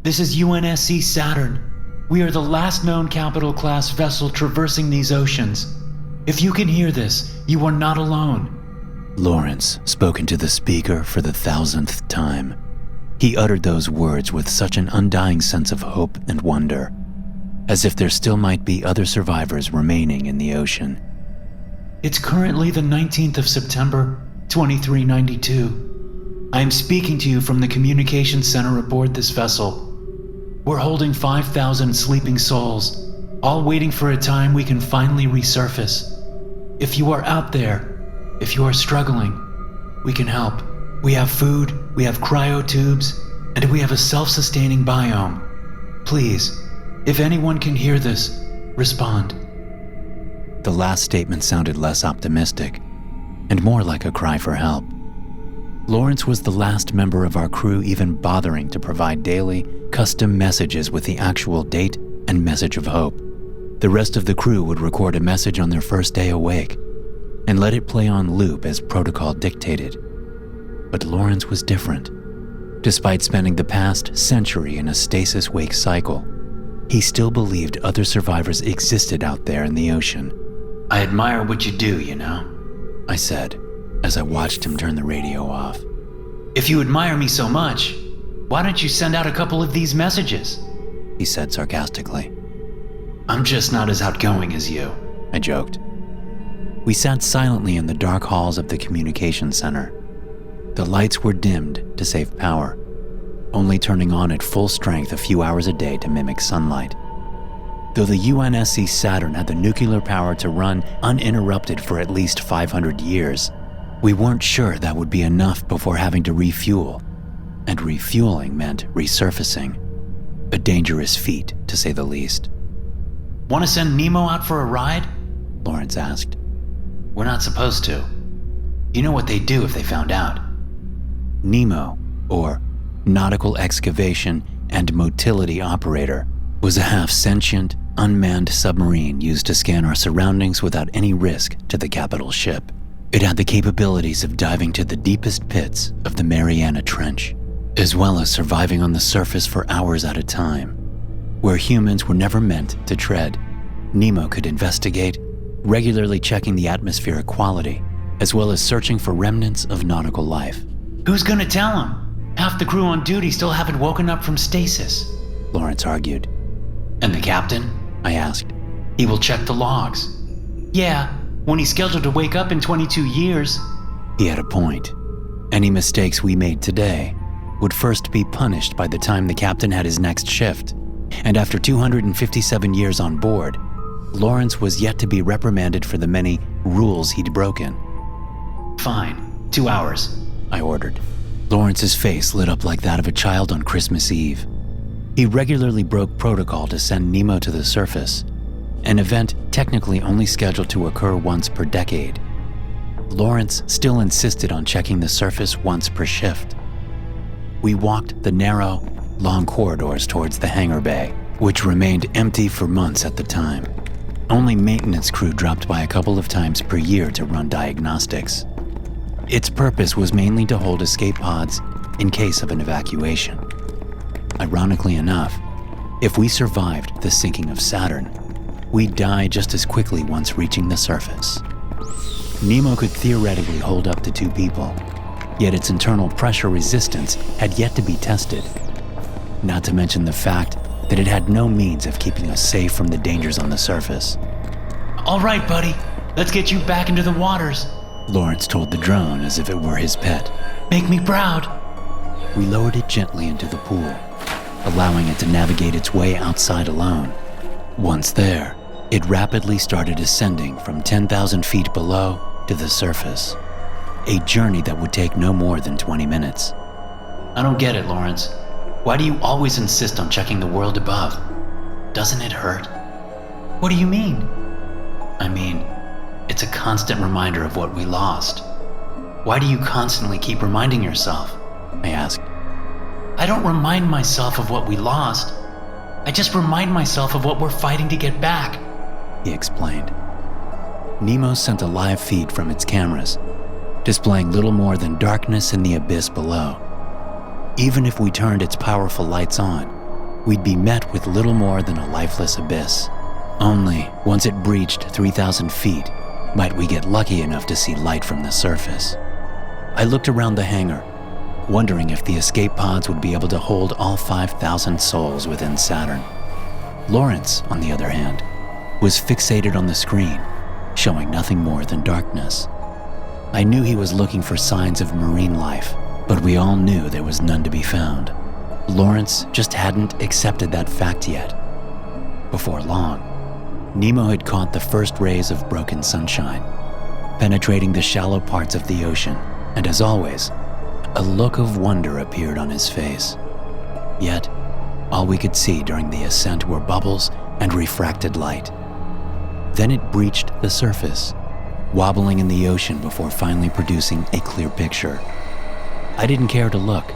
This is UNSC Saturn. We are the last known capital-class vessel traversing these oceans. If you can hear this, you are not alone. Lawrence spoke into the speaker for the 1000th time. He uttered those words with such an undying sense of hope and wonder, as if there still might be other survivors remaining in the ocean. It's currently the 19th of September, 2392. I am speaking to you from the communications center aboard this vessel. We're holding 5,000 sleeping souls, all waiting for a time we can finally resurface. If you are out there, if you are struggling, we can help. We have food, we have cryo tubes, and we have a self-sustaining biome. Please, if anyone can hear this, respond. The last statement sounded less optimistic, and more like a cry for help. Lawrence was the last member of our crew even bothering to provide daily, custom messages with the actual date and message of hope. The rest of the crew would record a message on their first day awake and let it play on loop as protocol dictated. But Lawrence was different. Despite spending the past century in a stasis wake cycle, he still believed other survivors existed out there in the ocean. I admire what you do, you know, I said as I watched him turn the radio off. If you admire me so much, why don't you send out a couple of these messages? He said sarcastically. I'm just not as outgoing as you, I joked. We sat silently in the dark halls of the communications center. The lights were dimmed to save power, only turning on at full strength a few hours a day to mimic sunlight. Though the UNSC Saturn had the nuclear power to run uninterrupted for at least 500 years, we weren't sure that would be enough before having to refuel, and refueling meant resurfacing. A dangerous feat, to say the least. Want to send Nemo out for a ride? Lawrence asked. We're not supposed to. You know what they'd do if they found out. Nemo, or Nautical Excavation and Motility Operator, was a half-sentient, unmanned submarine used to scan our surroundings without any risk to the capital ship. It had the capabilities of diving to the deepest pits of the Mariana Trench, as well as surviving on the surface for hours at a time. Where humans were never meant to tread, Nemo could investigate, regularly checking the atmospheric quality, as well as searching for remnants of nautical life. Who's gonna tell him? Half the crew on duty still haven't woken up from stasis, Lawrence argued. And the captain? I asked. He will check the logs. Yeah, when he's scheduled to wake up in 22 years. He had a point. Any mistakes we made today would first be punished by the time the captain had his next shift. And after 257 years on board, Lawrence was yet to be reprimanded for the many rules he'd broken. Fine, 2 hours, I ordered. Lawrence's face lit up like that of a child on Christmas Eve. He regularly broke protocol to send Nemo to the surface, an event technically only scheduled to occur once per decade. Lawrence still insisted on checking the surface once per shift. We walked the narrow, long corridors towards the hangar bay, which remained empty for months at the time. Only maintenance crew dropped by a couple of times per year to run diagnostics. Its purpose was mainly to hold escape pods in case of an evacuation. Ironically enough, if we survived the sinking of Saturn, we'd die just as quickly once reaching the surface. Nemo could theoretically hold up to 2 people, yet its internal pressure resistance had yet to be tested. Not to mention the fact that it had no means of keeping us safe from the dangers on the surface. All right, buddy, let's get you back into the waters, Lawrence told the drone as if it were his pet. Make me proud. We lowered it gently into the pool, allowing it to navigate its way outside alone. Once there, it rapidly started ascending from 10,000 feet below to the surface, a journey that would take no more than 20 minutes. I don't get it, Lawrence. Why do you always insist on checking the world above? Doesn't it hurt? What do you mean? I mean, it's a constant reminder of what we lost. Why do you constantly keep reminding yourself? I asked. I don't remind myself of what we lost. I just remind myself of what we're fighting to get back, he explained. Nemo sent a live feed from its cameras, displaying little more than darkness in the abyss below. Even if we turned its powerful lights on, we'd be met with little more than a lifeless abyss. Only, once it breached 3,000 feet, might we get lucky enough to see light from the surface. I looked around the hangar, wondering if the escape pods would be able to hold all 5,000 souls within Saturn. Lawrence, on the other hand, was fixated on the screen, showing nothing more than darkness. I knew he was looking for signs of marine life, but we all knew there was none to be found. Lawrence just hadn't accepted that fact yet. Before long, Nemo had caught the first rays of broken sunshine, penetrating the shallow parts of the ocean, and as always, a look of wonder appeared on his face. Yet, all we could see during the ascent were bubbles and refracted light. Then it breached the surface, wobbling in the ocean before finally producing a clear picture. I didn't care to look,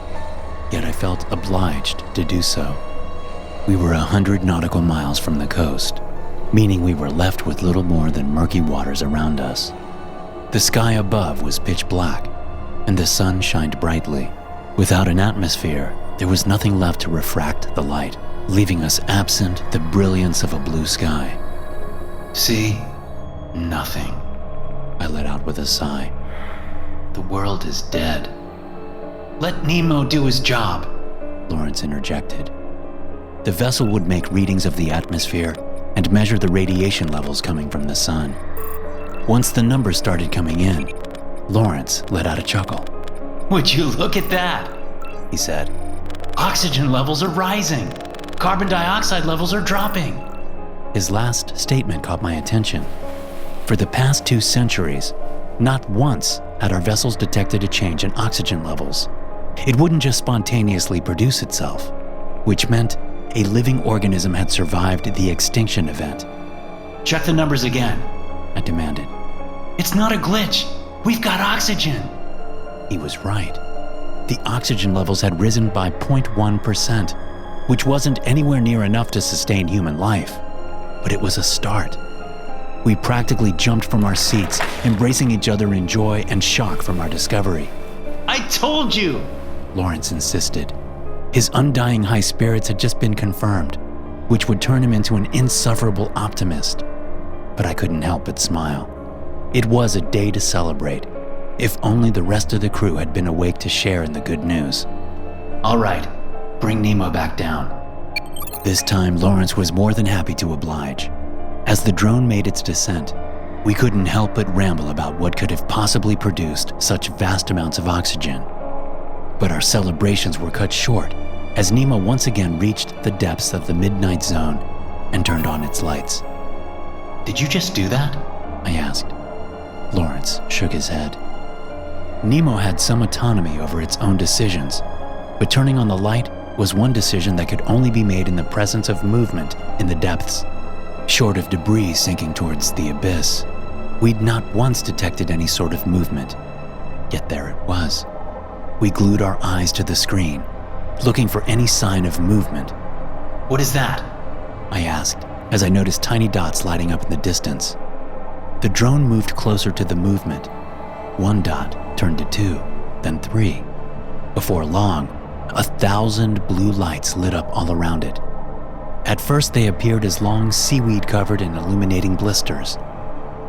yet I felt obliged to do so. We were 100 nautical miles from the coast, meaning we were left with little more than murky waters around us. The sky above was pitch black, and the sun shined brightly. Without an atmosphere, there was nothing left to refract the light, leaving us absent the brilliance of a blue sky. See? Nothing. I let out with a sigh. The world is dead. Let Nemo do his job, Lawrence interjected. The vessel would make readings of the atmosphere and measure the radiation levels coming from the sun. Once the numbers started coming in, Lawrence let out a chuckle. Would you look at that? He said. Oxygen levels are rising. Carbon dioxide levels are dropping. His last statement caught my attention. For the past 2 centuries, not once had our vessels detected a change in oxygen levels. It wouldn't just spontaneously produce itself, which meant a living organism had survived the extinction event. Check the numbers again, I demanded. It's not a glitch. We've got oxygen. He was right. The oxygen levels had risen by 0.1%, which wasn't anywhere near enough to sustain human life, but it was a start. We practically jumped from our seats, embracing each other in joy and shock from our discovery. I told you, Lawrence insisted. His undying high spirits had just been confirmed, which would turn him into an insufferable optimist. But I couldn't help but smile. It was a day to celebrate, if only the rest of the crew had been awake to share in the good news. All right, bring Nemo back down. This time, Lawrence was more than happy to oblige. As the drone made its descent, we couldn't help but ramble about what could have possibly produced such vast amounts of oxygen. But our celebrations were cut short as Nemo once again reached the depths of the midnight zone and turned on its lights. Did you just do that? I asked. Lawrence shook his head. Nemo had some autonomy over its own decisions, but turning on the light was one decision that could only be made in the presence of movement in the depths. Short of debris sinking towards the abyss, we'd not once detected any sort of movement. Yet there it was. We glued our eyes to the screen, looking for any sign of movement. What is that? I asked, as I noticed tiny dots lighting up in the distance. The drone moved closer to the movement. 1 dot turned to 2, then 3. Before long, 1,000 blue lights lit up all around it. At first, they appeared as long seaweed-covered and illuminating blisters.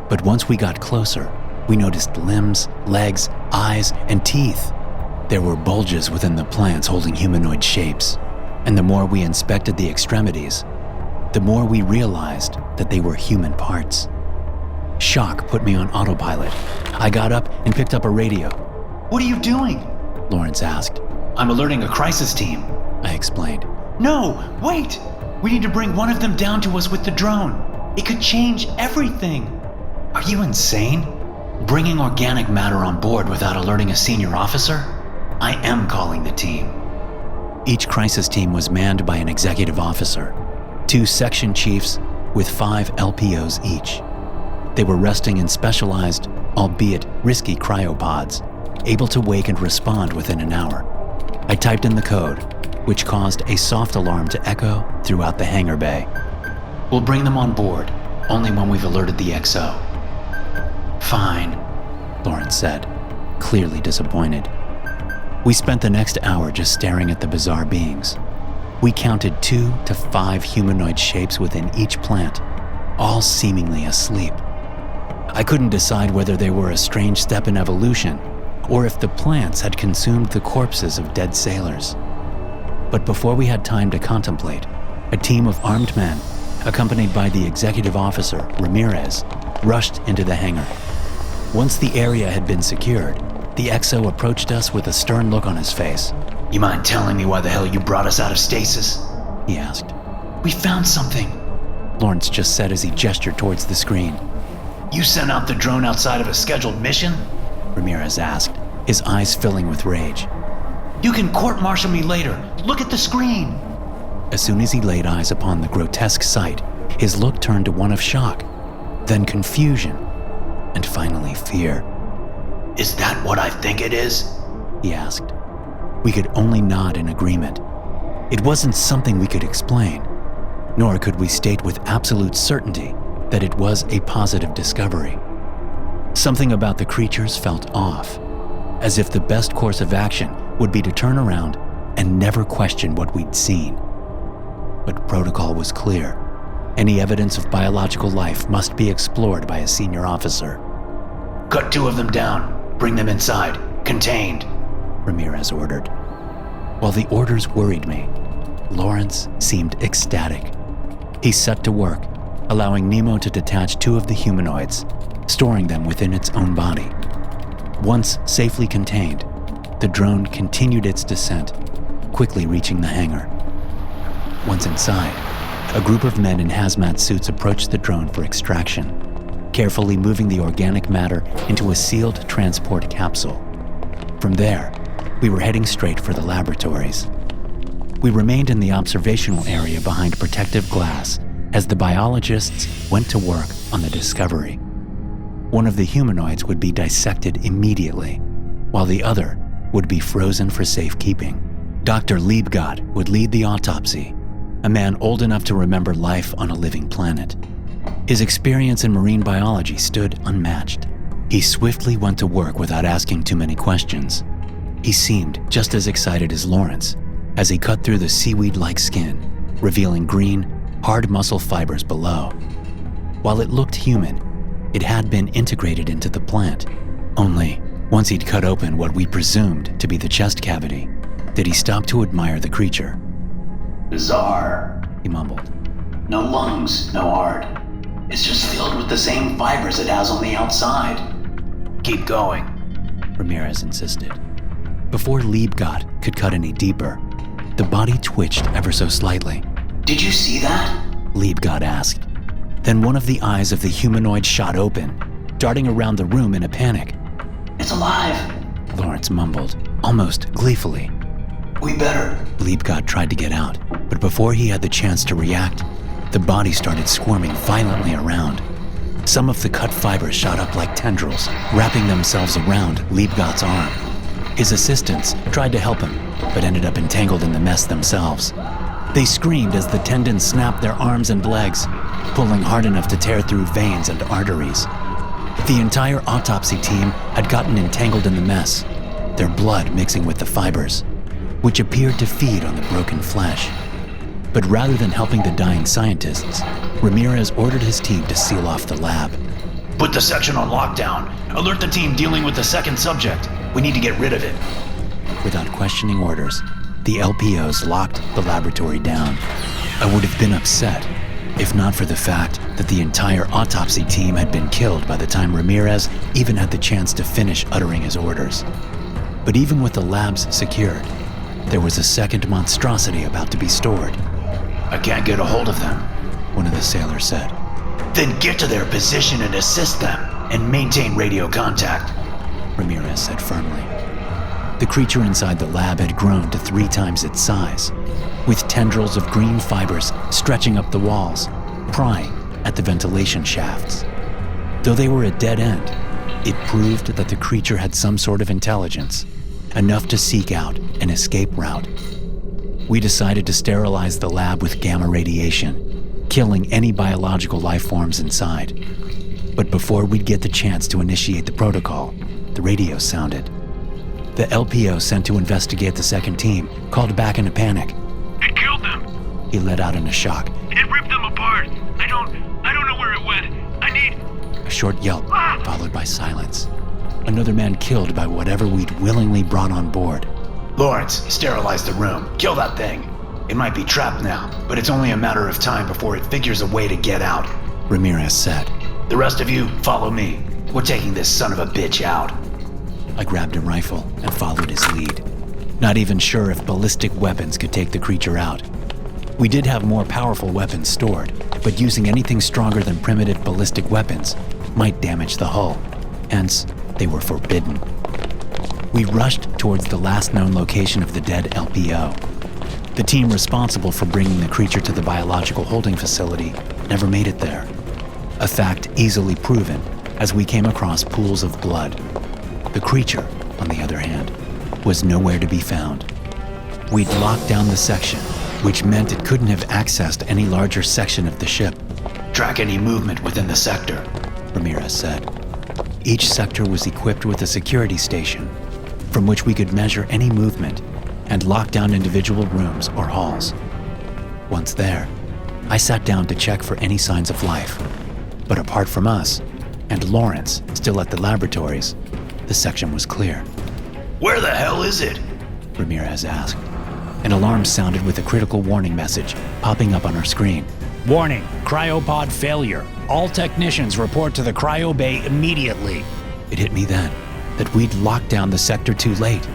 But once we got closer, we noticed limbs, legs, eyes, and teeth. There were bulges within the plants holding humanoid shapes, and the more we inspected the extremities, the more we realized that they were human parts. Shock put me on autopilot. I got up and picked up a radio. What are you doing? Lawrence asked. I'm alerting a crisis team, I explained. No, wait! We need to bring one of them down to us with the drone. It could change everything. Are you insane? Bringing organic matter on board without alerting a senior officer? I am calling the team. Each crisis team was manned by an executive officer, 2 section chiefs with 5 LPOs each. They were resting in specialized, albeit risky cryopods, able to wake and respond within an hour. I typed in the code, which caused a soft alarm to echo throughout the hangar bay. We'll bring them on board, only when we've alerted the XO. Fine, Lawrence said, clearly disappointed. We spent the next hour just staring at the bizarre beings. We counted 2 to 5 humanoid shapes within each plant, all seemingly asleep. I couldn't decide whether they were a strange step in evolution or if the plants had consumed the corpses of dead sailors. But before we had time to contemplate, a team of armed men, accompanied by the executive officer, Ramirez, rushed into the hangar. Once the area had been secured, the XO approached us with a stern look on his face. "You mind telling me why the hell you brought us out of stasis?" he asked. "We found something," Lawrence just said as he gestured towards the screen. "You sent out the drone outside of a scheduled mission?" Ramirez asked, his eyes filling with rage. "You can court-martial me later. Look at the screen." As soon as he laid eyes upon the grotesque sight, his look turned to one of shock, then confusion, and finally fear. "Is that what I think it is?" he asked. We could only nod in agreement. It wasn't something we could explain, nor could we state with absolute certainty that it was a positive discovery. Something about the creatures felt off, as if the best course of action would be to turn around and never question what we'd seen. But protocol was clear. Any evidence of biological life must be explored by a senior officer. "Cut 2 of them down. Bring them inside. Contained," Ramirez ordered. While the orders worried me, Lawrence seemed ecstatic. He set to work, allowing Nemo to detach 2 of the humanoids, storing them within its own body. Once safely contained, the drone continued its descent, quickly reaching the hangar. Once inside, a group of men in hazmat suits approached the drone for extraction, carefully moving the organic matter into a sealed transport capsule. From there, we were heading straight for the laboratories. We remained in the observational area behind protective glass as the biologists went to work on the discovery. One of the humanoids would be dissected immediately, while the other would be frozen for safekeeping. Dr. Liebgott would lead the autopsy, a man old enough to remember life on a living planet. His experience in marine biology stood unmatched. He swiftly went to work without asking too many questions. He seemed just as excited as Lawrence as he cut through the seaweed-like skin, revealing green, hard muscle fibers below. While it looked human, it had been integrated into the plant. Only, once he'd cut open what we presumed to be the chest cavity, did he stop to admire the creature. "Bizarre," he mumbled. "No lungs, no heart. It's just filled with the same fibers it has on the outside." "Keep going," Ramirez insisted. Before Liebgott could cut any deeper, the body twitched ever so slightly. "Did you see that?" Liebgott asked. Then one of the eyes of the humanoid shot open, darting around the room in a panic. "It's alive," Lawrence mumbled, almost gleefully. "We better." Liebgott tried to get out, but before he had the chance to react, the body started squirming violently around. Some of the cut fibers shot up like tendrils, wrapping themselves around Liebgott's arm. His assistants tried to help him, but ended up entangled in the mess themselves. They screamed as the tendons snapped their arms and legs, pulling hard enough to tear through veins and arteries. The entire autopsy team had gotten entangled in the mess, their blood mixing with the fibers, which appeared to feed on the broken flesh. But rather than helping the dying scientists, Ramirez ordered his team to seal off the lab. "Put the section on lockdown. Alert the team dealing with the second subject. We need to get rid of it." Without questioning orders, the LPOs locked the laboratory down. I would have been upset, if not for the fact that the entire autopsy team had been killed by the time Ramirez even had the chance to finish uttering his orders. But even with the labs secured, there was a second monstrosity about to be stored. "I can't get a hold of them," one of the sailors said. "Then get to their position and assist them, and maintain radio contact," Ramirez said firmly. The creature inside the lab had grown to 3 times its size, with tendrils of green fibers stretching up the walls, prying at the ventilation shafts. Though they were a dead end, it proved that the creature had some sort of intelligence, enough to seek out an escape route. We decided to sterilize the lab with gamma radiation, killing any biological life forms inside. But before we'd get the chance to initiate the protocol, the radio sounded. The LPO sent to investigate the second team called back in a panic. "It killed them. he let out in a shock. It ripped them apart. I don't know where it went. I need... A short yelp, followed by silence. Another man killed by whatever we'd willingly brought on board. Lawrence, sterilize the room. Kill that thing. It might be trapped now, but it's only a matter of time before it figures a way to get out. Ramirez said. The rest of you, follow me. We're taking this son of a bitch out. I grabbed a rifle and followed his lead, not even sure if ballistic weapons could take the creature out. We did have more powerful weapons stored, but using anything stronger than primitive ballistic weapons might damage the hull. Hence, they were forbidden. We rushed towards the last known location of the dead LPO. The team responsible for bringing the creature to the biological holding facility never made it there. A fact easily proven as we came across pools of blood. The creature, on the other hand, was nowhere to be found. We'd locked down the section, which meant it couldn't have accessed any larger section of the ship. Track any movement within the sector, Ramirez said. Each sector was equipped with a security station, from which we could measure any movement and lock down individual rooms or halls. Once there, I sat down to check for any signs of life. But apart from us, and Lawrence still at the laboratories, the section was clear. Where the hell is it? Ramirez asked. An alarm sounded with a critical warning message popping up on our screen. Warning, cryopod failure. All technicians report to the cryo bay immediately. It hit me then that we'd locked down the sector too late.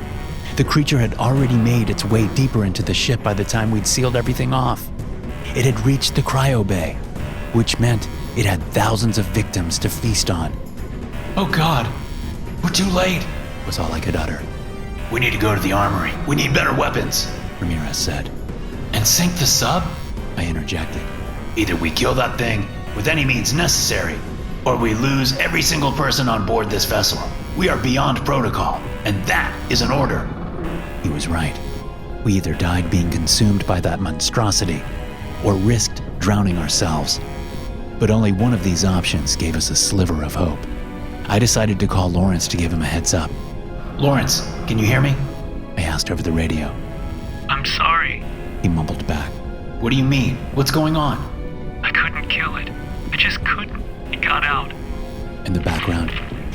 The creature had already made its way deeper into the ship by the time we'd sealed everything off. It had reached the cryo bay, which meant it had thousands of victims to feast on. Oh God, we're too late, was all I could utter. We need to go to the armory. We need better weapons, Ramirez said. And sink the sub? I interjected. Either we kill that thing with any means necessary, or we lose every single person on board this vessel. We are beyond protocol, and that is an order. He was right. We either died being consumed by that monstrosity, or risked drowning ourselves. But only one of these options gave us a sliver of hope. I decided to call Lawrence to give him a heads up. Lawrence, can you hear me? I asked over the radio. I'm sorry. He mumbled back. What do you mean? What's going on? I couldn't kill it. I just couldn't. It got out. In the background,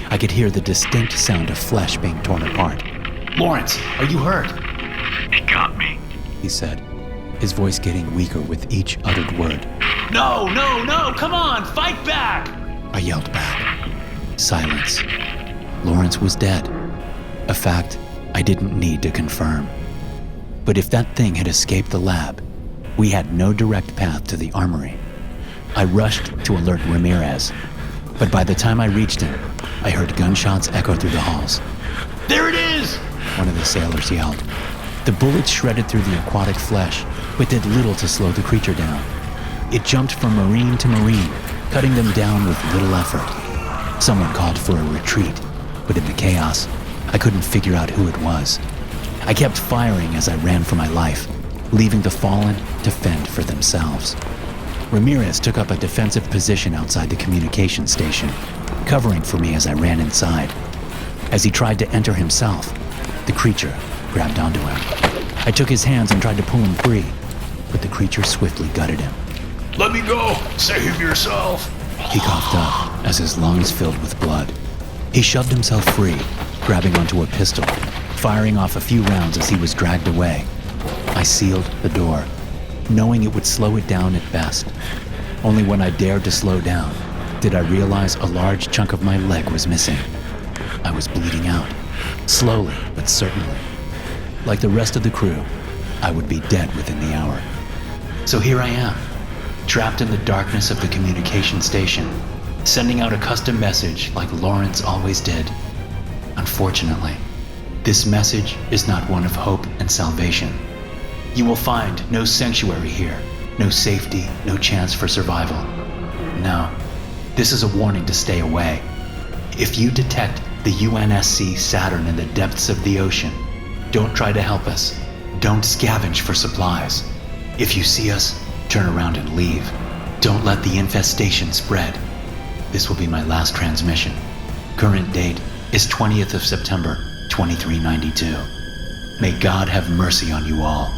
I could hear the distinct sound of flesh being torn apart. Lawrence, are you hurt? It got me. He said, his voice getting weaker with each uttered word. No, come on, fight back! I yelled back. Silence. Lawrence was dead. A fact I didn't need to confirm. But if that thing had escaped the lab, we had no direct path to the armory. I rushed to alert Ramirez, but by the time I reached him, I heard gunshots echo through the halls. There it is! One of the sailors yelled. The bullets shredded through the aquatic flesh, but did little to slow the creature down. It jumped from marine to marine, cutting them down with little effort. Someone called for a retreat, but in the chaos, I couldn't figure out who it was. I kept firing as I ran for my life, leaving the fallen to fend for themselves. Ramirez took up a defensive position outside the communication station, covering for me as I ran inside. As he tried to enter himself, the creature grabbed onto him. I took his hands and tried to pull him free, but the creature swiftly gutted him. Let me go! Save yourself! He coughed up as his lungs filled with blood. He shoved himself free, grabbing onto a pistol, firing off a few rounds as he was dragged away. I sealed the door, knowing it would slow it down at best. Only when I dared to slow down did I realize a large chunk of my leg was missing. I was bleeding out, slowly but certainly. Like the rest of the crew, I would be dead within the hour. So here I am, trapped in the darkness of the communication station, sending out a custom message like Lawrence always did. Unfortunately, this message is not one of hope and salvation. You will find no sanctuary here, no safety, no chance for survival. No, this is a warning to stay away. If you detect the UNSC Saturn in the depths of the ocean, don't try to help us. Don't scavenge for supplies. If you see us, turn around and leave. Don't let the infestation spread. This will be my last transmission. Current date is 20th of September, 2392. May God have mercy on you all.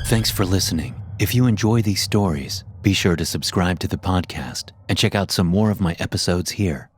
Thanks for listening. If you enjoy these stories, be sure to subscribe to the podcast and check out some more of my episodes here.